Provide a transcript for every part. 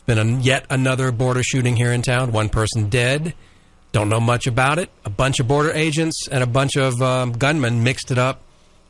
Been yet another border shooting here in town. One person dead. Don't know much about it. A bunch of border agents and a bunch of gunmen mixed it up.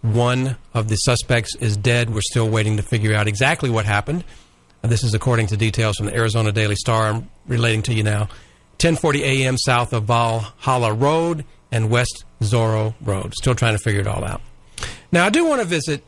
One of the suspects is dead. We're still waiting to figure out exactly what happened. This is according to details from the Arizona Daily Star. I'm relating to you now. 10:40 a.m. south of Valhalla Road and West Zorro Road. Still trying to figure it all out. Now, I do want to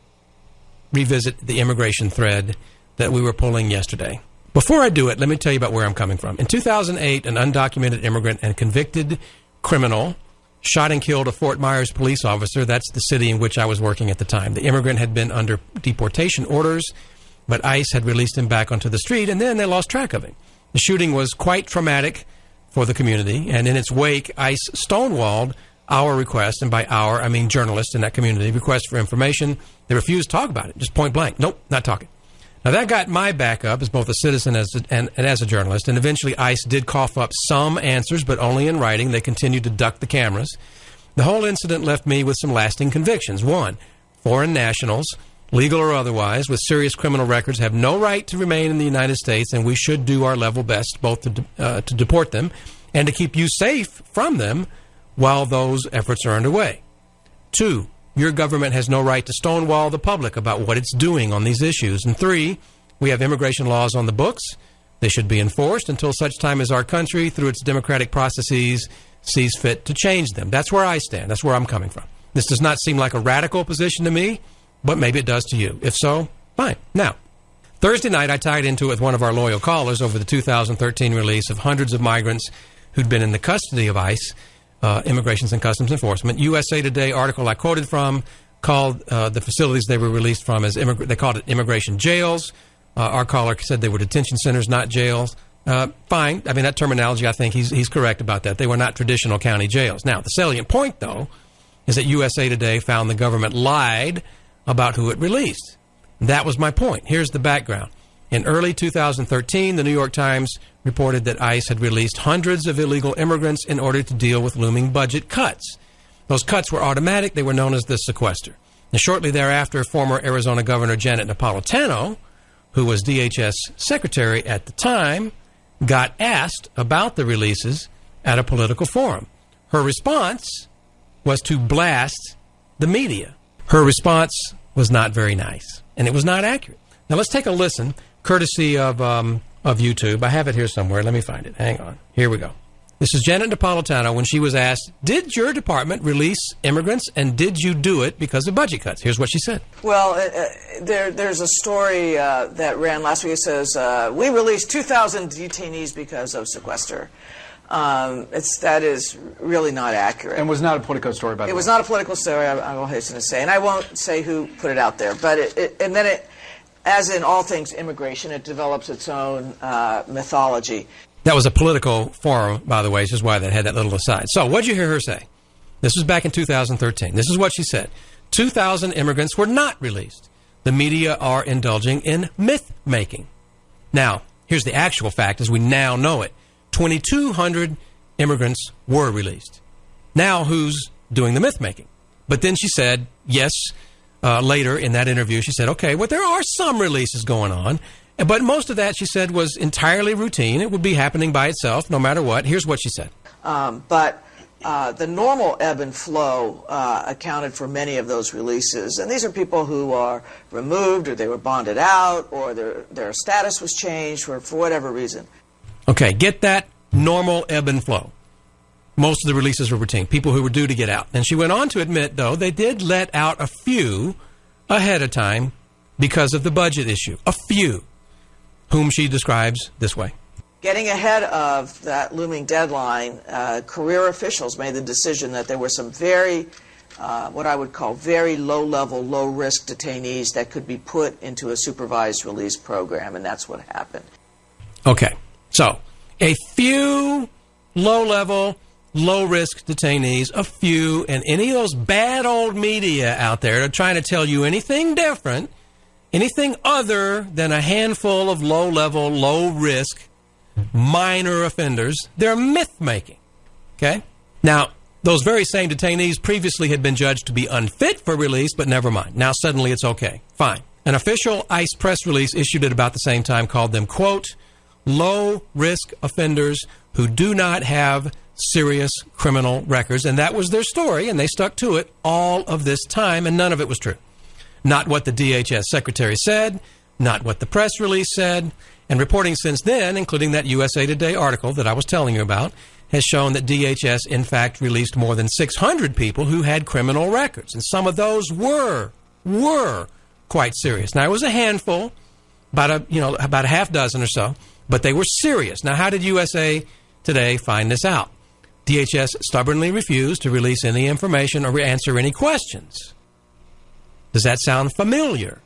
revisit the immigration thread that we were pulling yesterday. Before I do it, let me tell you about where I'm coming from. In 2008, an undocumented immigrant and convicted criminal shot and killed a Fort Myers police officer. That's the city in which I was working at the time. The immigrant had been under deportation orders, but ICE had released him back onto the street, and then they lost track of him. The shooting was quite traumatic for the community, and in its wake, ICE stonewalled our request, and by our, I mean journalists in that community, request for information. They refused to talk about it, just point blank. Nope, not talking. Now, that got my back up as both a citizen and as a journalist, and eventually ICE did cough up some answers, but only in writing. They continued to duck the cameras. The whole incident left me with some lasting convictions. One, foreign nationals, legal or otherwise, with serious criminal records have no right to remain in the United States, and we should do our level best both to deport them and to keep you safe from them while those efforts are underway. Two, your government has no right to stonewall the public about what it's doing on these issues. And three, we have immigration laws on the books. They should be enforced until such time as our country, through its democratic processes, sees fit to change them. That's where I stand. That's where I'm coming from. This does not seem like a radical position to me, but maybe it does to you. If so, fine. Now, Thursday night, I tied into it with one of our loyal callers over the 2013 release of hundreds of migrants who'd been in the custody of ICE, Immigrations and Customs Enforcement. USA Today article I quoted from called the facilities they were released from as they called it immigration jails. Our caller said they were detention centers, not jails. Fine. I mean, that terminology, I think he's correct about that. They were not traditional county jails. Now, the salient point, though, is that USA Today found the government lied about who it released. That was my point. Here's the background. In early 2013, the New York Times reported that ICE had released hundreds of illegal immigrants in order to deal with looming budget cuts. Those cuts were automatic. They were known as the sequester. And shortly thereafter, former Arizona Governor Janet Napolitano, who was DHS secretary at the time, got asked about the releases at a political forum. Her response was to blast the media. Her response was not very nice, and it was not accurate. Now, let's take a listen, courtesy of YouTube. I have it here somewhere. Let me find it. Hang on. Here we go. This is Janet Napolitano when she was asked, did your department release immigrants, and did you do it because of budget cuts? Here's what she said. Well, there's a story that ran last week. It says, we released 2,000 detainees because of sequester. That is really not accurate. And was not a Politico story, by the way. It was not a political story, I will hasten to say. And I won't say who put it out there. But as in all things immigration, it develops its own mythology. That was a Politico forum, by the way, which is why they had that little aside. So what did you hear her say? This was back in 2013. This is what she said. 2,000 immigrants were not released. The media are indulging in myth-making. Now, here's the actual fact as we now know it. 2,200 immigrants were released. Now who's doing the myth-making? But then she said, yes, later in that interview, she said, okay, well, there are some releases going on. But most of that, she said, was entirely routine. It would be happening by itself no matter what. Here's what she said. But the normal ebb and flow accounted for many of those releases. And these are people who are removed, or they were bonded out, or their status was changed for whatever reason. Okay, get that? Normal ebb and flow. Most of the releases were routine, people who were due to get out. And she went on to admit, though, they did let out a few ahead of time because of the budget issue. A few, whom she describes this way. Getting ahead of that looming deadline, career officials made the decision that there were some very, what I would call very low-level, low-risk detainees that could be put into a supervised release program, and that's what happened. Okay, so a few low-level, low-risk detainees, a few, and any of those bad old media out there that are trying to tell you anything different, anything other than a handful of low-level, low-risk, minor offenders, they're myth-making, okay? Now, those very same detainees previously had been judged to be unfit for release, but never mind. Now suddenly it's okay. Fine. An official ICE press release issued at about the same time called them, quote, low-risk offenders who do not have serious criminal records. And that was their story, and they stuck to it all of this time, and none of it was true. Not what the DHS secretary said, not what the press release said. And reporting since then, including that USA Today article that I was telling you about, has shown that DHS, in fact, released more than 600 people who had criminal records. And some of those were quite serious. Now, it was a handful, about a half dozen or so, but they were serious. Now, how did USA Today find this out? DHS stubbornly refused to release any information or answer any questions. Does that sound familiar?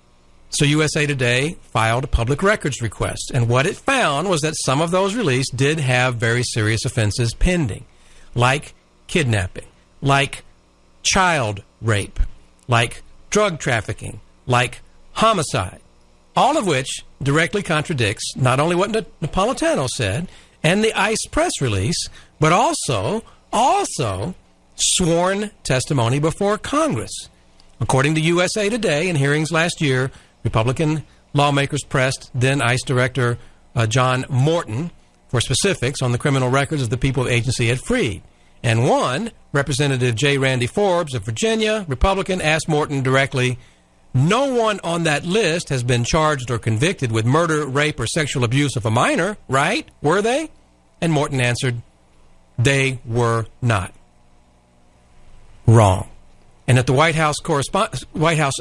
So USA Today filed a public records request, and what it found was that some of those released did have very serious offenses pending, like kidnapping, like child rape, like drug trafficking, like homicide, all of which directly contradicts not only what Napolitano said and the ICE press release, but also sworn testimony before Congress. According to USA Today, in hearings last year, Republican lawmakers pressed then ICE Director John Morton for specifics on the criminal records of the people the agency had freed. And one, Representative J. Randy Forbes of Virginia, Republican, asked Morton directly, "No one on that list has been charged or convicted with murder, rape, or sexual abuse of a minor, right? Were they?" And Morton answered, "They were not." Wrong. And that the White House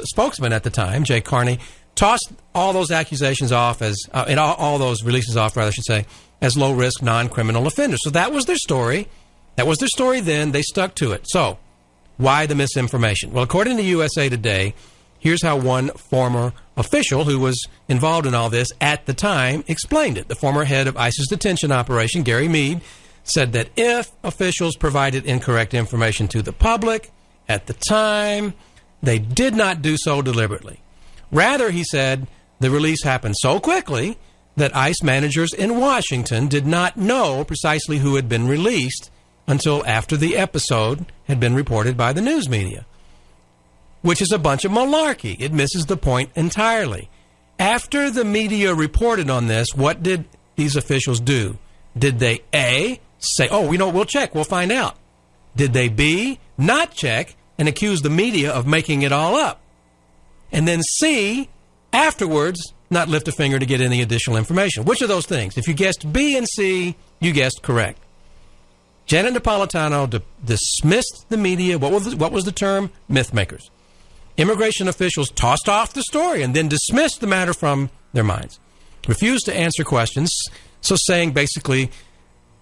spokesman at the time, Jay Carney, tossed all those accusations off all those releases off, I should say, as low-risk, non-criminal offenders. So that was their story. That was their story then. They stuck to it. So why the misinformation? Well, according to USA Today, here's how one former official who was involved in all this at the time explained it. The former head of ICE's detention operation, Gary Meade, said that if officials provided incorrect information to the public at the time, they did not do so deliberately. Rather, he said, the release happened so quickly that ICE managers in Washington did not know precisely who had been released until after the episode had been reported by the news media, which is a bunch of malarkey. It misses the point entirely. After the media reported on this, what did these officials do? Did they, A, say, "Oh, we'll check, we'll find out"? Did they, B, not check and accuse the media of making it all up? And then C, afterwards, not lift a finger to get any additional information? Which of those things? If you guessed B and C, you guessed correct. Janet Napolitano dismissed the media. What was the term? Myth makers. Immigration officials tossed off the story and then dismissed the matter from their minds. Refused to answer questions, so saying basically,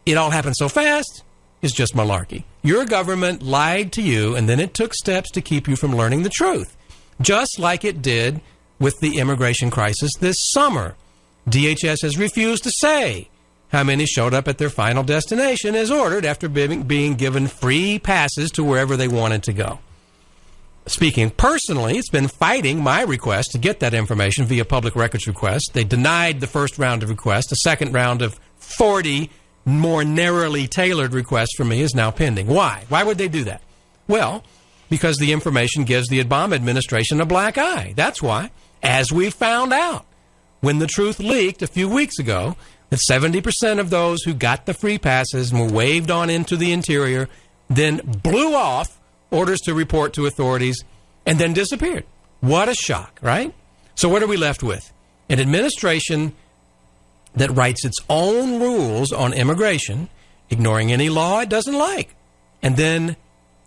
it all happened so fast, is just malarkey. Your government lied to you, and then it took steps to keep you from learning the truth, just like it did with the immigration crisis this summer. DHS has refused to say how many showed up at their final destination as ordered after being given free passes to wherever they wanted to go. Speaking personally, it's been fighting my request to get that information via public records request. They denied the first round of requests. The second round of 40 more narrowly tailored requests from me is now pending. Why? Why would they do that? Well, because the information gives the Obama administration a black eye. That's why. As we found out when the truth leaked a few weeks ago, that 70% of those who got the free passes and were waved on into the interior then blew off orders to report to authorities and then disappeared. What a shock, right? So what are we left with? An administration that writes its own rules on immigration, ignoring any law it doesn't like, and then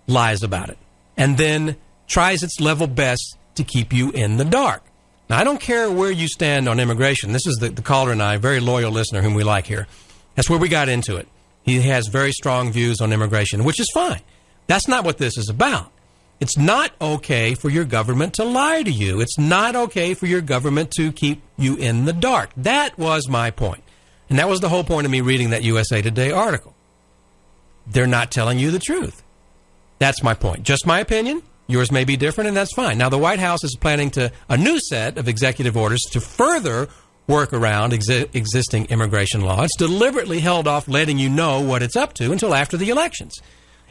lies about it, and then tries its level best to keep you in the dark. Now, I don't care where you stand on immigration. This is the caller and I, a very loyal listener whom we like here. That's where we got into it. He has very strong views on immigration, which is fine. That's not what this is about. It's not okay for your government to lie to you. It's not okay for your government to keep you in the dark. That was my point. And that was the whole point of me reading that USA Today article. They're not telling you the truth. That's my point. Just my opinion. Yours may be different, and that's fine. Now, the White House is planning a new set of executive orders to further work around existing immigration law. It's deliberately held off letting you know what it's up to until after the elections.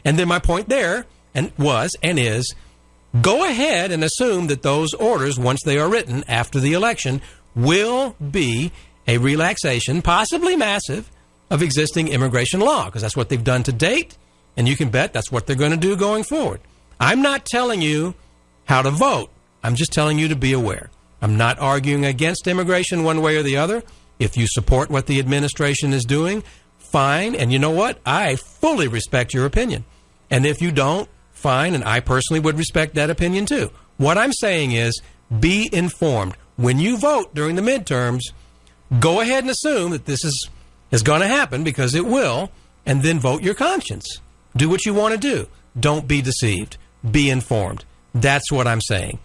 And then my point there is, go ahead and assume that those orders, once they are written after the election, will be a relaxation, possibly massive, of existing immigration law, because that's what they've done to date, and you can bet that's what they're going to do going forward. I'm not telling you how to vote. I'm just telling you to be aware. I'm not arguing against immigration one way or the other. If you support what the administration is doing, fine. And you know what? I fully respect your opinion. And if you don't, fine. And I personally would respect that opinion too. What I'm saying is be informed. When you vote during the midterms, go ahead and assume that this is going to happen, because it will, and then vote your conscience. Do what you want to do. Don't be deceived. Be informed. That's what I'm saying.